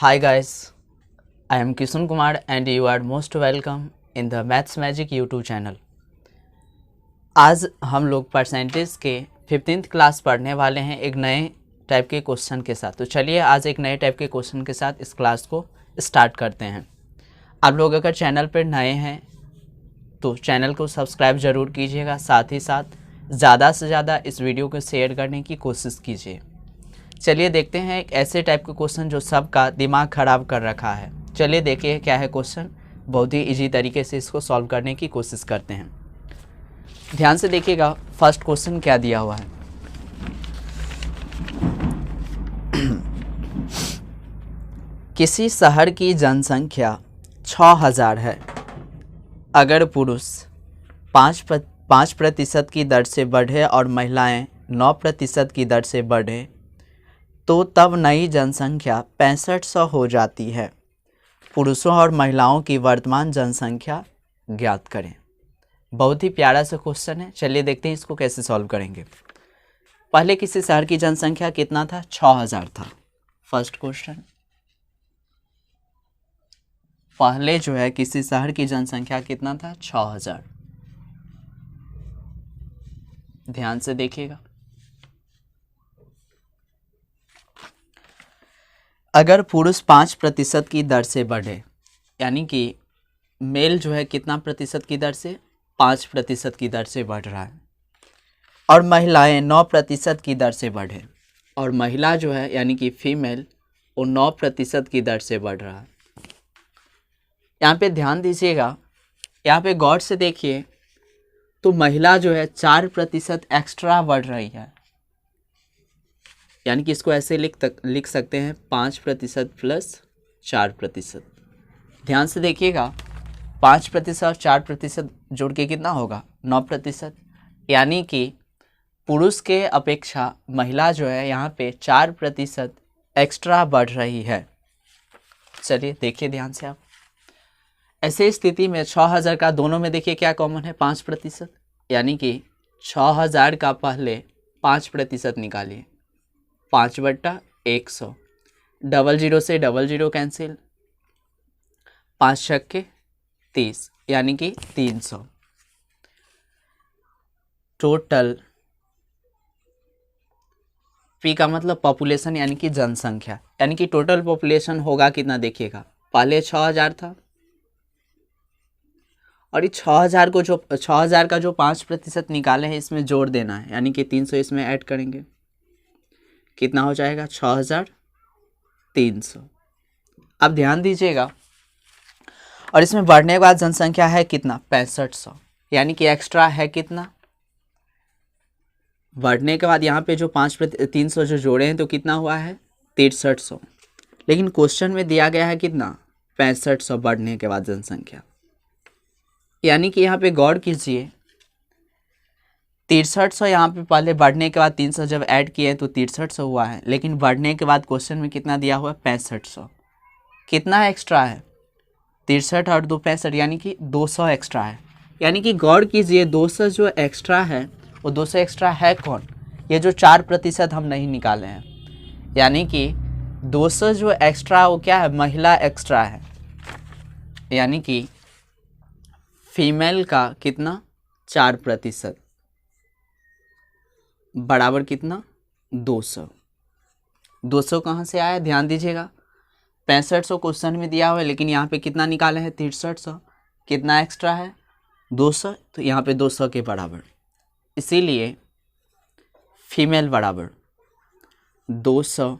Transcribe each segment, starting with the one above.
Hi guys, I am Kishan Kumar and you are most welcome in the Maths Magic YouTube channel। आज हम लोग percentage के 15th class पढ़ने वाले हैं एक नए टाइप के क्वेश्चन के साथ। तो चलिए आज एक नए टाइप के क्वेश्चन के साथ इस क्लास को स्टार्ट करते हैं। आप लोग अगर चैनल पर नए हैं तो चैनल को सब्सक्राइब ज़रूर कीजिएगा, साथ ही साथ ज़्यादा से ज़्यादा इस वीडियो को शेयर करने की कोशिश कीजिए। चलिए देखते हैं एक ऐसे टाइप का क्वेश्चन जो सबका दिमाग ख़राब कर रखा है। चलिए देखिए क्या है क्वेश्चन, बहुत ही इजी तरीके से इसको सॉल्व करने की कोशिश करते हैं। ध्यान से देखिएगा फर्स्ट क्वेश्चन क्या दिया हुआ है। किसी शहर की जनसंख्या 6000 है। अगर पुरुष 5% की दर से बढ़े और महिलाएं 9% की दर से बढ़े तो तब नई जनसंख्या 6500 हो जाती है। पुरुषों और महिलाओं की वर्तमान जनसंख्या ज्ञात करें। बहुत ही प्यारा सा क्वेश्चन है। चलिए देखते हैं इसको कैसे सॉल्व करेंगे। पहले किसी शहर की जनसंख्या कितना था? 6000 था। फर्स्ट क्वेश्चन, पहले जो है किसी शहर की जनसंख्या कितना था? 6000। ध्यान से देखिएगा। अगर पुरुष 5% की दर से बढ़े, यानी कि मेल जो है कितना प्रतिशत की दर से? 5% की दर से बढ़ रहा है, और महिलाएं 9% की दर से बढ़े, और महिला जो है यानी कि फीमेल वो 9% की दर से बढ़ रहा है। यहाँ पे ध्यान दीजिएगा, यहाँ पे गौर से देखिए तो महिला जो है 4% एक्स्ट्रा बढ़ रही है, यानी कि इसको ऐसे लिख सकते हैं 5% प्लस 4%। ध्यान से देखिएगा 5% और 4% जोड़ के कितना होगा? 9%। यानी कि पुरुष के अपेक्षा महिला जो है यहाँ पे 4% एक्स्ट्रा बढ़ रही है। चलिए देखिए ध्यान से आप। ऐसे स्थिति में 6000 का दोनों में देखिए क्या कॉमन है? 5%। यानी कि 6000 का पहले 5% निकालिए, 5/100। 00 से 00 कैंसिल, 5 छक्के 30, यानी कि 300। टोटल पी का मतलब पॉपुलेशन यानी कि जनसंख्या, यानी कि टोटल पॉपुलेशन होगा कितना? देखिएगा पहले 6000 था, और ये 6000 का जो 5% निकाले हैं इसमें जोड़ देना है, यानी कि 300 इसमें ऐड करेंगे, कितना हो जाएगा? 6300। अब ध्यान दीजिएगा, और इसमें बढ़ने के बाद जनसंख्या है कितना? 6500, यानी कि एक्स्ट्रा है कितना? बढ़ने के बाद यहाँ पे जो 300 जो जोड़े हैं तो कितना हुआ है? 6300। लेकिन क्वेश्चन में दिया गया है कितना? 6500 बढ़ने के बाद जनसंख्या, यानी कि यहाँ पे गौर कीजिए 6300 यहाँ पे पहले बढ़ने के बाद 300 जब ऐड किए तो 6300 हुआ है, लेकिन बढ़ने के बाद क्वेश्चन में कितना दिया हुआ है? 6500। कितना एक्स्ट्रा है? 63 और 2 65, यानी कि 200 एक्स्ट्रा है। यानी कि गौर कीजिए 200 जो एक्स्ट्रा है वो 200 एक्स्ट्रा है कौन? ये जो 4% हम नहीं निकाले हैं, यानी कि 200 जो एक्स्ट्रा वो क्या है? महिला एक्स्ट्रा है, यानी कि फीमेल का कितना? 4% बराबर कितना? 200। 200 कहाँ से आया? ध्यान दीजिएगा 6500 क्वेश्चन में दिया हुआ है, लेकिन यहाँ पे कितना निकाले हैं? 6300। कितना एक्स्ट्रा है? 200, तो यहाँ पे 200 के बराबर, इसीलिए फीमेल बराबर 200।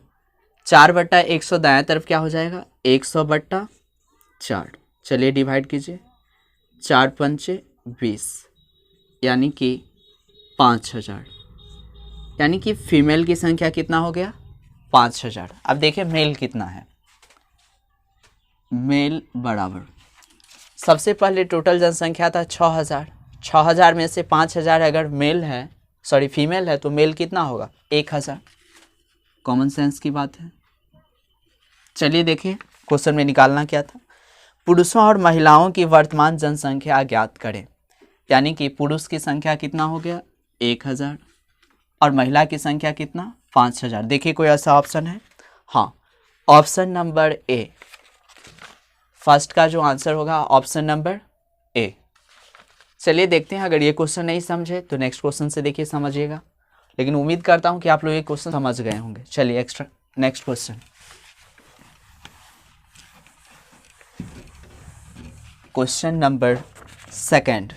4/100 दाएं तरफ क्या हो जाएगा? 100/4। चलिए डिवाइड कीजिए, 4 पंचे 20, यानी कि 5000। यानी कि फीमेल की संख्या कितना हो गया? 5000। अब देखिए मेल कितना है। मेल बराबर, सबसे पहले टोटल जनसंख्या था 6000। 6000 में से 5000 अगर फीमेल है तो मेल कितना होगा? 1000। कॉमन सेंस की बात है। चलिए देखिए क्वेश्चन में निकालना क्या था। पुरुषों और महिलाओं की वर्तमान जनसंख्या ज्ञात करें, यानी कि पुरुष की संख्या कितना हो गया? 1000, और महिला की संख्या कितना? 5000। देखिए कोई ऐसा ऑप्शन है? हाँ, ऑप्शन नंबर ए, फर्स्ट का जो आंसर होगा ऑप्शन नंबर ए। चलिए देखते हैं, अगर ये क्वेश्चन नहीं समझे तो नेक्स्ट क्वेश्चन से देखिए समझिएगा, लेकिन उम्मीद करता हूं कि आप लोग ये क्वेश्चन समझ गए होंगे। चलिए next question, question number second.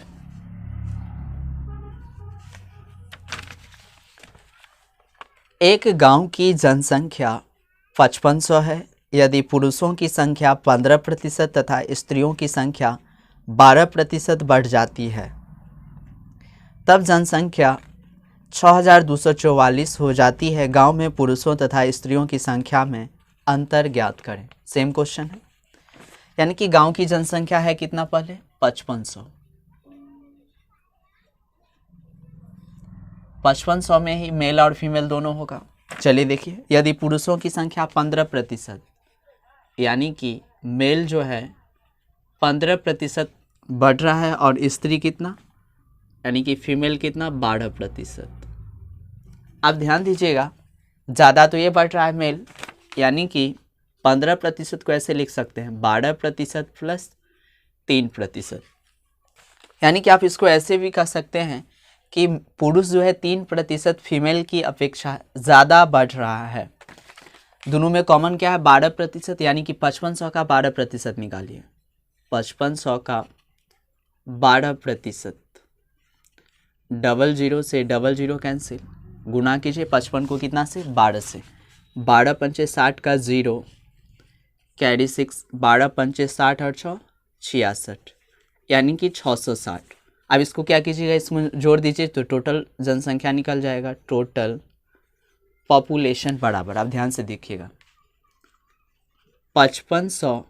एक गांव की जनसंख्या 5500 है। यदि पुरुषों की संख्या 15% तथा स्त्रियों की संख्या 12% बढ़ जाती है, तब जनसंख्या 6244 हो जाती है। गांव में पुरुषों तथा स्त्रियों की संख्या में अंतर ज्ञात करें। सेम क्वेश्चन है, यानी कि गांव की जनसंख्या है कितना पहले 5500, 5500 में ही मेल और फीमेल दोनों होगा। चलिए देखिए, यदि पुरुषों की संख्या 15%, यानी कि मेल जो है 15% बढ़ रहा है और स्त्री कितना, यानी कि फीमेल कितना 12%। अब ध्यान दीजिएगा, ज़्यादा तो ये बढ़ रहा है मेल, यानी कि 15% को ऐसे लिख सकते हैं 12% प्लस 3%, यानी कि आप इसको ऐसे भी कह सकते हैं कि पुरुष जो है 3% फीमेल की अपेक्षा ज़्यादा बढ़ रहा है। दोनों में कॉमन क्या है 12%, यानी कि 5500 का 12% निकालिए, 5500 का 12%, 00 से 00 कैंसिल, गुना कीजिए 55 को कितना से 12 से, 12 पंचे 60 का 0 कैरी 6, 12 पंचे 60 और 6 66, यानी कि 660। अब इसको क्या कीजिएगा, इसमें जोड़ दीजिए तो टोटल जनसंख्या निकल जाएगा, टोटल पॉपुलेशन बराबर। अब ध्यान से देखिएगा, 5500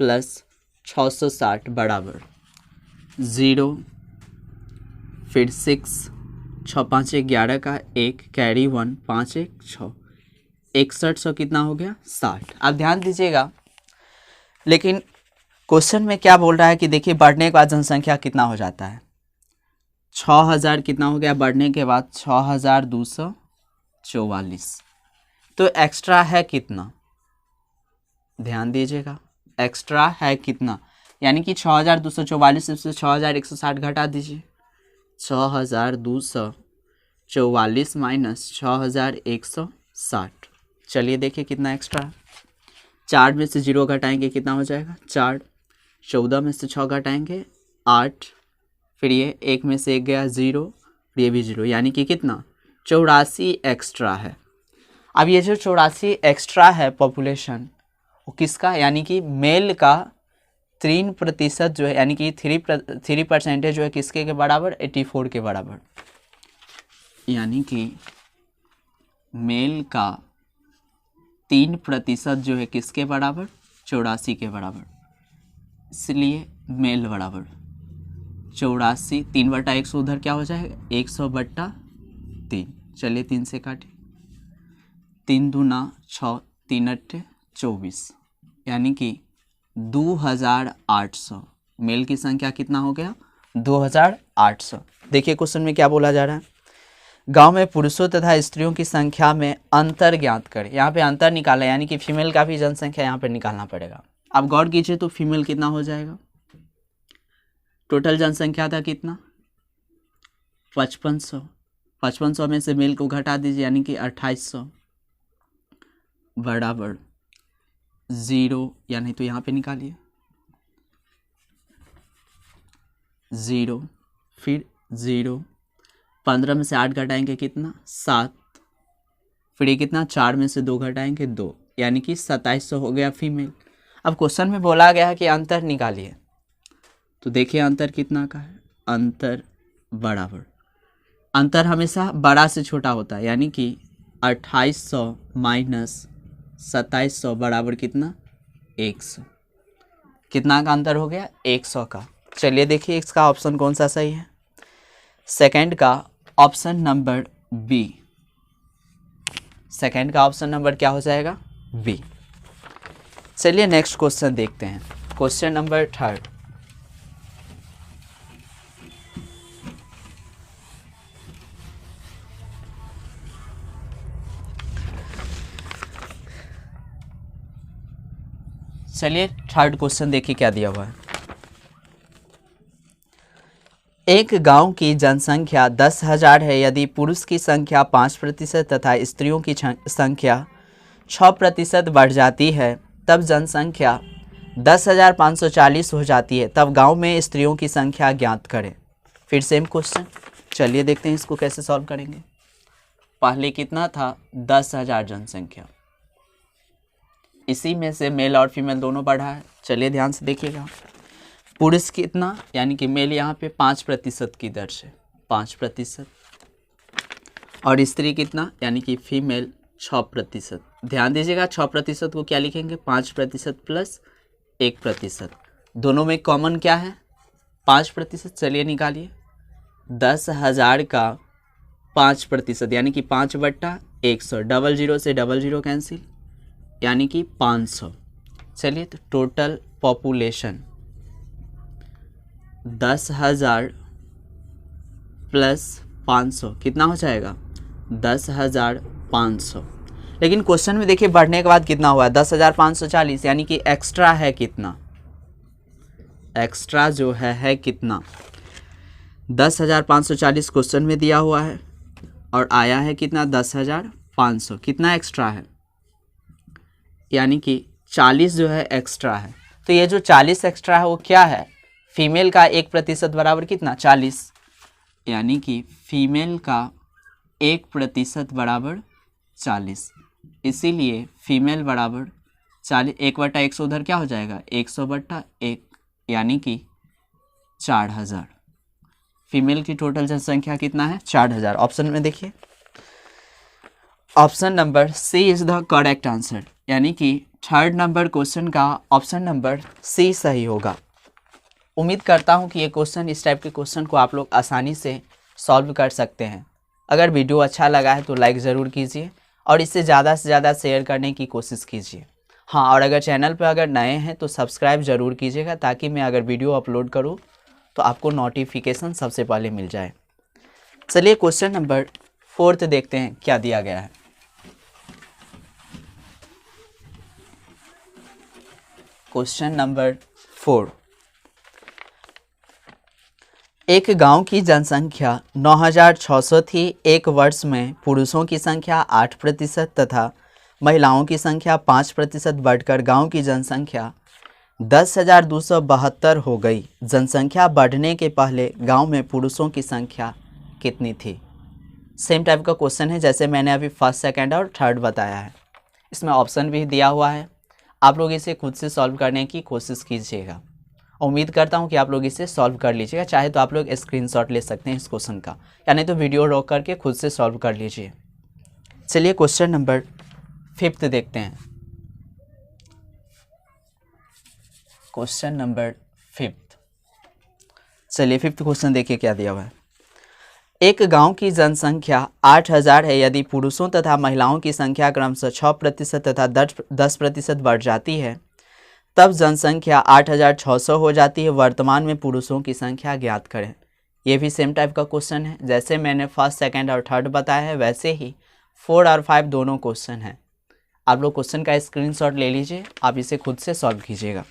प्लस 660 बराबर 0, फिर 6, 6 5 11 का 1 कैरी 1, 5 1 6, 6100 कितना हो गया 60। अब ध्यान दीजिएगा, लेकिन क्वेश्चन में क्या बोल रहा है कि देखिए बढ़ने के बाद जनसंख्या कितना हो जाता है, 6000 कितना हो गया बढ़ने के बाद 6244, तो एक्स्ट्रा है कितना, ध्यान दीजिएगा एक्स्ट्रा है कितना, यानी कि 6244 से 6160 घटा दीजिए, 6244 माइनस 6160। चलिए देखिए कितना एक्स्ट्रा, 4 में से 0 घटाएंगे कितना हो जाएगा 4, 14 में से 6 घटाएंगे 8, फिर ये 1 में से 1 गया 0, ये भी 0, यानी कि कितना 84 एक्स्ट्रा है। अब ये जो 84 एक्स्ट्रा है पॉपुलेशन, वो किसका, यानी कि मेल का 3% जो है, यानी कि 3% जो है किसके के बराबर 84 के बराबर, यानी कि मेल का 3% जो है किसके बराबर 84 के बराबर, इसलिए मेल बराबर 84, 3/100 उधर क्या हो जाएगा 100/3। चलिए 3 से काटे, 3 दूना 6, 3 अट्ठे 24, यानी कि 2800। मेल की संख्या कितना हो गया 2800। देखिए क्वेश्चन में क्या बोला जा रहा है, गांव में पुरुषों तथा स्त्रियों की संख्या में अंतर ज्ञात करें। यहाँ पे अंतर निकाला, यानी कि फीमेल का भी जनसंख्या यहाँ पे निकालना पड़ेगा। अब गौर कीजिए तो फीमेल कितना हो जाएगा, टोटल जनसंख्या था कितना 5500, 5500 में से मेल को घटा दीजिए, यानी कि 2800 बराबर 0, या नहीं तो यहाँ पे निकालिए 0, फिर 0, 15 में से 8 घटाएंगे कितना 7, फिर ये कितना 4 में से 2 घटाएंगे 2, यानी कि 2700 हो गया फीमेल। अब क्वेश्चन में बोला गया है कि अंतर निकालिए, तो देखिए अंतर कितना का है, अंतर बराबर, अंतर हमेशा बड़ा से छोटा होता है, यानी कि 2800 माइनस 2700 बराबर कितना 100। कितना का अंतर हो गया 100 का। चलिए देखिए इसका ऑप्शन कौन सा सही है, सेकंड का ऑप्शन नंबर बी, सेकंड का ऑप्शन नंबर क्या हो जाएगा बी। चलिए नेक्स्ट क्वेश्चन देखते हैं, क्वेश्चन नंबर थर्ड। चलिए थर्ड क्वेश्चन देखिए क्या दिया हुआ है। एक गांव की जनसंख्या 10,000 है। यदि पुरुष की संख्या 5% तथा स्त्रियों की संख्या 6% बढ़ जाती है तब जनसंख्या 10,540 हो जाती है, तब गांव में स्त्रियों की संख्या ज्ञात करें। फिर सेम क्वेश्चन, चलिए देखते हैं इसको कैसे सॉल्व करेंगे। पहले कितना था 10,000 जनसंख्या, इसी में से मेल और फीमेल दोनों बढ़ा है। चलिए ध्यान से देखिएगा, पुरुष कितना यानी कि मेल यहाँ पे 5% की दर से 5%, और स्त्री कितना यानी कि फीमेल 6%। ध्यान दीजिएगा 6% को क्या लिखेंगे 5% प्लस 1%, दोनों में कॉमन क्या है 5%। चलिए निकालिए 10,000 का 5% यानी कि 5/100, डबल जीरो से डबल जीरो कैंसिल यानी कि 500। चलिए तो टोटल पॉपुलेशन 10,000 प्लस 500 कितना हो जाएगा 10,500। लेकिन क्वेश्चन में देखिए बढ़ने के बाद कितना हुआ है 10,540, यानी कि एक्स्ट्रा है कितना, एक्स्ट्रा जो है कितना 10,540 क्वेश्चन में दिया हुआ है और आया है कितना 10,500। कितना एक्स्ट्रा है यानी कि 40 जो है एक्स्ट्रा है। तो ये जो 40 एक्स्ट्रा है वो क्या है, फीमेल का 1% बराबर कितना 40, यानी कि फीमेल का 1% बराबर 40। इसीलिए फीमेल बराबर 40, 1/100 उधर क्या हो जाएगा 100/1, यानी कि 4,000। फीमेल की टोटल जनसंख्या कितना है 4,000। ऑप्शन में देखिए, option number C is the correct answer, यानी कि थर्ड नंबर क्वेश्चन का ऑप्शन नंबर सी सही होगा। उम्मीद करता हूं कि ये क्वेश्चन, इस टाइप के क्वेश्चन को आप लोग आसानी से सॉल्व कर सकते हैं। अगर वीडियो अच्छा लगा है तो लाइक ज़रूर कीजिए और इसे ज़्यादा से ज़्यादा शेयर करने की कोशिश कीजिए। हाँ, और अगर चैनल पर अगर नए हैं तो सब्सक्राइब ज़रूर कीजिएगा, ताकि मैं अगर वीडियो अपलोड करूँ तो आपको नोटिफिकेशन सबसे पहले मिल जाए। चलिए क्वेश्चन नंबर 4 देखते हैं क्या दिया गया है। क्वेश्चन नंबर 4, एक गांव की जनसंख्या 9,600 थी। एक वर्ष में पुरुषों की संख्या 8% तथा महिलाओं की संख्या 5% बढ़कर गांव की जनसंख्या 10,272 हो गई। जनसंख्या बढ़ने के पहले गांव में पुरुषों की संख्या कितनी थी। सेम टाइप का क्वेश्चन है जैसे मैंने अभी फर्स्ट, सेकंड और थर्ड बताया है। इसमें ऑप्शन भी दिया हुआ है, आप लोग इसे खुद से सॉल्व करने की कोशिश कीजिएगा। उम्मीद करता हूं कि आप लोग इसे सॉल्व कर लीजिएगा। चाहे तो आप लोग स्क्रीनशॉट ले सकते हैं इस क्वेश्चन का, या नहीं तो वीडियो रोक करके खुद से सॉल्व कर लीजिए। चलिए क्वेश्चन नंबर 5 देखते हैं। क्वेश्चन नंबर 5, चलिए 5th क्वेश्चन देखिए क्या दिया हुआ है। एक गांव की जनसंख्या 8,000 है। यदि पुरुषों तथा महिलाओं की संख्या क्रमशः 6% तथा 10% बढ़ जाती है तब जनसंख्या 8,600 हो जाती है। वर्तमान में पुरुषों की संख्या ज्ञात करें। ये भी सेम टाइप का क्वेश्चन है, जैसे मैंने फर्स्ट, सेकंड और थर्ड बताया है वैसे ही 4 और 5 दोनों क्वेश्चन हैं। आप लोग क्वेश्चन का स्क्रीनशॉट ले लीजिए, आप इसे खुद से सॉल्व कीजिएगा।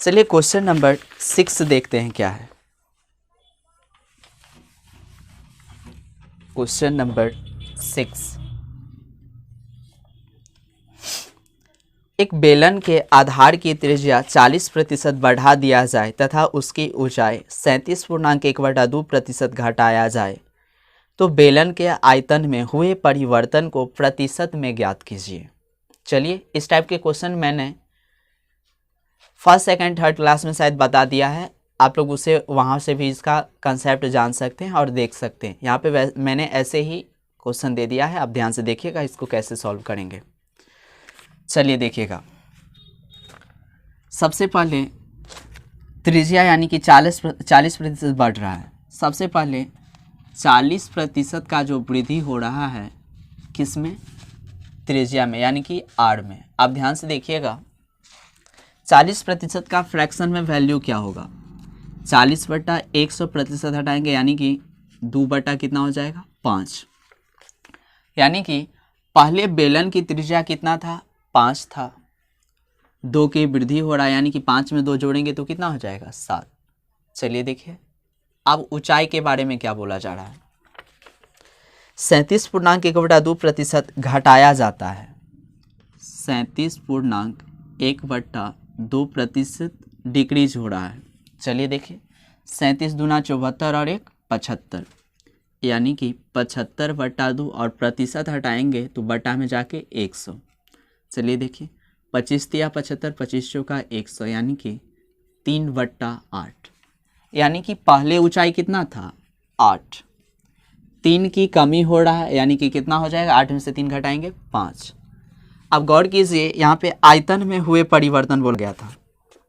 चलिए क्वेश्चन नंबर 6 देखते हैं क्या है। क्वेश्चन नंबर 6, एक बेलन के आधार की त्रिज्या 40% बढ़ा दिया जाए तथा उसकी ऊंचाई 37.1/2% घटाया जाए तो बेलन के आयतन में हुए परिवर्तन को प्रतिशत में ज्ञात कीजिए। चलिए इस टाइप के क्वेश्चन मैंने फर्स्ट, सेकंड, थर्ड क्लास में शायद बता दिया है। आप लोग उसे वहाँ से भी इसका कंसेप्ट जान सकते हैं और देख सकते हैं। यहाँ पे मैंने ऐसे ही क्वेश्चन दे दिया है, आप ध्यान से देखिएगा इसको कैसे सॉल्व करेंगे। चलिए देखिएगा, सबसे पहले त्रिज्या यानी कि 40% बढ़ रहा है। सबसे पहले 40% का जो वृद्धि हो रहा है किस में, त्रिज्या में, यानी कि आर में। आप ध्यान से देखिएगा 40% का फ्रैक्शन में वैल्यू क्या होगा, 40/100% हटाएंगे यानी कि 2 कितना हो जाएगा 5। यानी कि पहले बेलन की त्रिज्या कितना था 5 था, 2 की वृद्धि हो रहा है, यानी कि 5 में 2 जोड़ेंगे तो कितना हो जाएगा 7। चलिए देखिए अब ऊंचाई के बारे में क्या बोला जा रहा है। 37.1/2% घटाया जाता है। 37.1/2% डिक्रीज हो रहा है। चलिए देखिए 37 दूना 74 और 1 75, यानी कि 75/2 और प्रतिशत हटाएंगे तो बटा में जाके 100। चलिए देखिए 25 तिया 75, 25 चौका 100, यानी कि 3/8, यानी कि पहले ऊंचाई कितना था 8, 3 की कमी हो रहा है, यानी कि कितना हो जाएगा 8 में से 3 घटाएंगे 5। अब गौर कीजिए यहाँ पे आयतन में हुए परिवर्तन बोल गया था।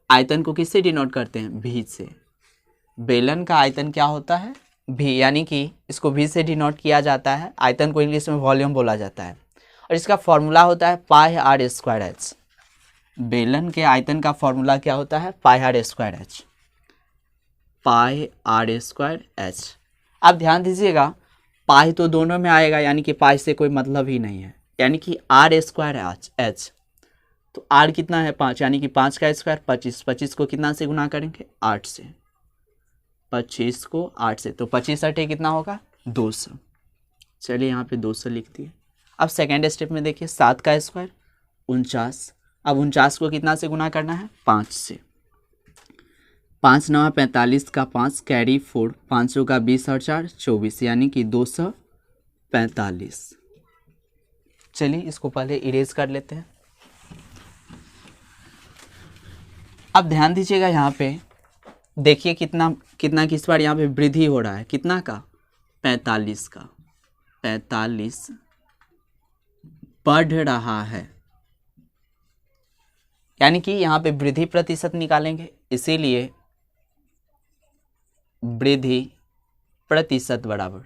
आयतन को किससे डिनोट करते हैं भी से। बेलन का आयतन क्या होता है भी, यानी कि इसको भी से डिनोट किया जाता है। आयतन को इंग्लिश में वॉल्यूम बोला जाता है और इसका फॉर्मूला होता है πr²h। बेलन के आयतन का फॉर्मूला क्या होता है πr²h, πr²h। अब ध्यान दीजिएगा पाई तो दोनों में आएगा, यानी कि पाई से कोई मतलब ही नहीं है, यानी कि r²h। तो r कितना है 5, यानी कि 5 का स्क्वायर 25, 25 को कितना से गुना करेंगे 8 से, 25 को 8 से, तो 25 8 कितना होगा 200। चलिए यहाँ पे 200 लिख दिए। अब सेकेंड स्टेप में देखिए 7 का स्क्वायर 49, अब 49 को कितना से गुना करना है 5 से, 5 9 45 का 5 कैरी 4, 500 का 20 और 4 24, यानी कि 245। चलिए इसको पहले इरेज कर लेते हैं। अब ध्यान दीजिएगा यहाँ पे देखिए कितना किस बार यहाँ पे वृद्धि हो रहा है, कितना का 45 का, 45 बढ़ रहा है, यानी कि यहाँ पे वृद्धि प्रतिशत निकालेंगे, इसीलिए वृद्धि प्रतिशत बराबर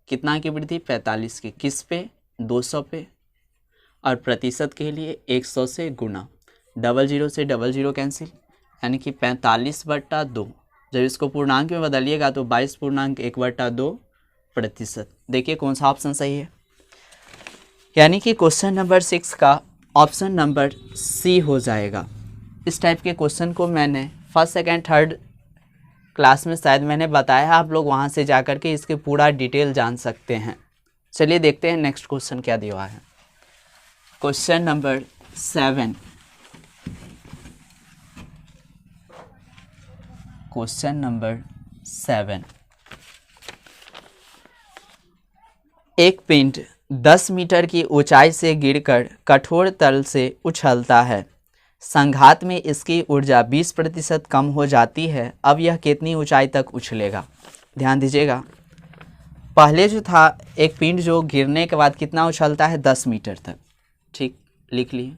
कितना की वृद्धि 45 की, किस पे 200 पे, और प्रतिशत के लिए 100 से गुना, 00 से 00 कैंसिल, यानी कि 45/2। जब इसको पूर्णांक में बदलिएगा तो 22.1/2%। देखिए कौन सा ऑप्शन सही है, यानी कि क्वेश्चन नंबर 6 का ऑप्शन नंबर सी हो जाएगा। इस टाइप के क्वेश्चन को मैंने फर्स्ट सेकेंड थर्ड क्लास में शायद मैंने बताया, आप लोग वहाँ से जाकर के इसके पूरा डिटेल जान सकते हैं। चलिए देखते हैं नेक्स्ट क्वेश्चन क्या दिया हुआ है। क्वेश्चन नंबर 7, क्वेश्चन नंबर 7, एक पिंड 10 मीटर की ऊंचाई से गिरकर कठोर तल से उछलता है। संघात में इसकी ऊर्जा 20% कम हो जाती है। अब यह कितनी ऊंचाई तक उछलेगा। ध्यान दीजिएगा पहले जो था एक पिंड जो गिरने के बाद कितना उछलता है 10 मीटर तक, ठीक लिख लिए।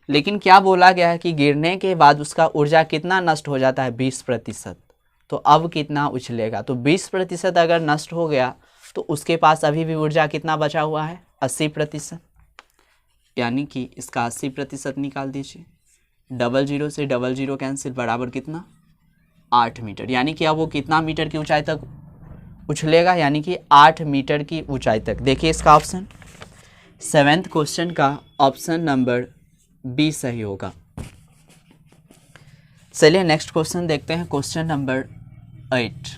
लेकिन क्या बोला गया है कि गिरने के बाद उसका ऊर्जा कितना नष्ट हो जाता है 20%। तो अब कितना उछलेगा, तो 20% अगर नष्ट हो गया तो उसके पास अभी भी ऊर्जा कितना बचा हुआ है 80%, यानी कि इसका 80% निकाल दीजिए। 00 से 00 कैंसिल बराबर कितना 8 मीटर, यानी कि अब वो कितना मीटर की ऊंचाई तक उछलेगा, यानी कि 8 मीटर की ऊंचाई तक। देखिए इसका ऑप्शन 7th क्वेश्चन का ऑप्शन नंबर बी सही होगा। चलिए नेक्स्ट क्वेश्चन देखते हैं, क्वेश्चन नंबर 8।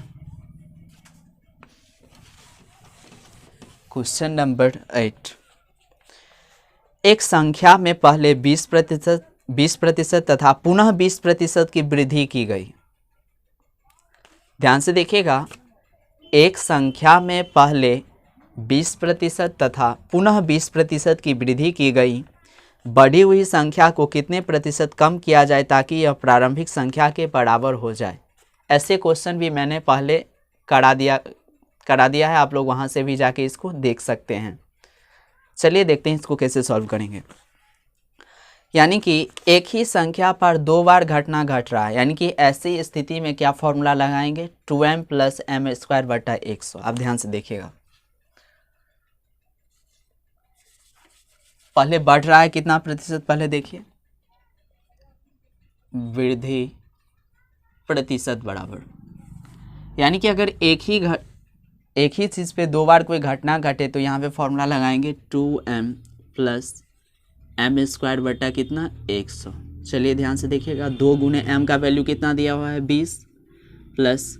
क्वेश्चन नंबर 8, एक संख्या में पहले 20% तथा पुनः 20% की वृद्धि की गई। ध्यान से देखिएगा, एक संख्या में पहले 20% तथा पुनः 20% की वृद्धि की गई। बढ़ी हुई संख्या को कितने प्रतिशत कम किया जाए ताकि यह प्रारंभिक संख्या के बराबर हो जाए। ऐसे क्वेश्चन भी मैंने पहले करा दिया है, आप लोग वहाँ से भी जाके इसको देख सकते हैं। चलिए देखते हैं इसको कैसे सॉल्व करेंगे। यानी कि एक ही संख्या पर 2 बार घटना घट रहा है, यानी कि ऐसी स्थिति में क्या फॉर्मूला लगाएंगे 2m + m²/100। आप ध्यान से देखिएगा, पहले बढ़ रहा है कितना प्रतिशत, पहले देखिए वृद्धि प्रतिशत बराबर, यानी कि अगर एक ही चीज़ पे 2 बार कोई घटना घटे तो यहाँ पे फॉर्मूला लगाएंगे 2m + m² कितना 100। चलिए ध्यान से देखिएगा, 2 गुने m का वैल्यू कितना दिया हुआ है 20 प्लस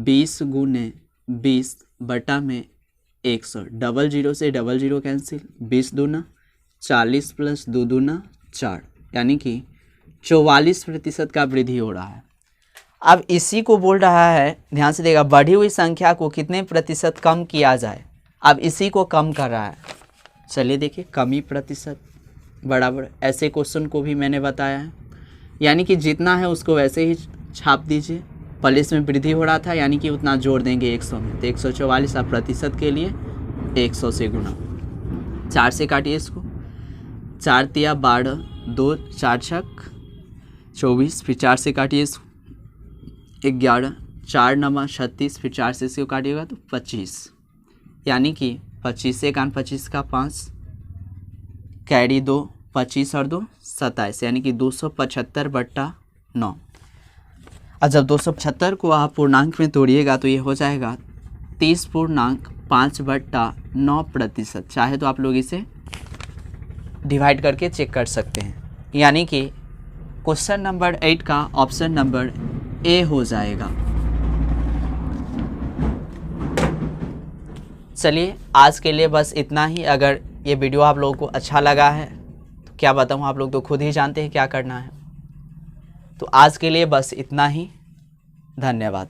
20 गुने 20 बटा में 100, डबल जीरो से डबल जीरो कैंसिल, 20 दूना 40 प्लस 2 दूना 4, यानी कि 44% का वृद्धि हो रहा है। अब इसी को बोल रहा है, ध्यान से देखा, बढ़ी हुई संख्या को कितने प्रतिशत कम किया जाए। अब इसी को कम कर रहा है। चलिए देखिए, कमी प्रतिशत बराबर, ऐसे क्वेश्चन को भी मैंने बताया है, यानी कि जितना है उसको वैसे ही छाप दीजिए। पहले इसमें वृद्धि हो रहा था, यानी कि उतना जोड़ देंगे 100 में, तो 144 आप प्रतिशत के लिए 100 से गुना, 4 से काटिए इसको, 4 तिया 12, 2 4 छक 24, फिर 4 से काटिए इसको 11, 4 नमा 36, फिर 4 से इसको काटिएगा तो 25, यानी कि 25 से 25 का 5 कैरी 2, 25 और 2 27, यानी कि 275/9। और जब 275 को आप पूर्णांक में तोड़िएगा तो ये हो जाएगा 30.5/9%। चाहे तो आप लोग इसे डिवाइड करके चेक कर सकते हैं, यानी कि क्वेश्चन नंबर 8 का ऑप्शन नंबर ए हो जाएगा। चलिए आज के लिए बस इतना ही। अगर ये वीडियो आप लोगों को अच्छा लगा है तो क्या बताऊँ, आप लोग तो खुद ही जानते हैं क्या करना है। तो आज के लिए बस इतना ही, धन्यवाद।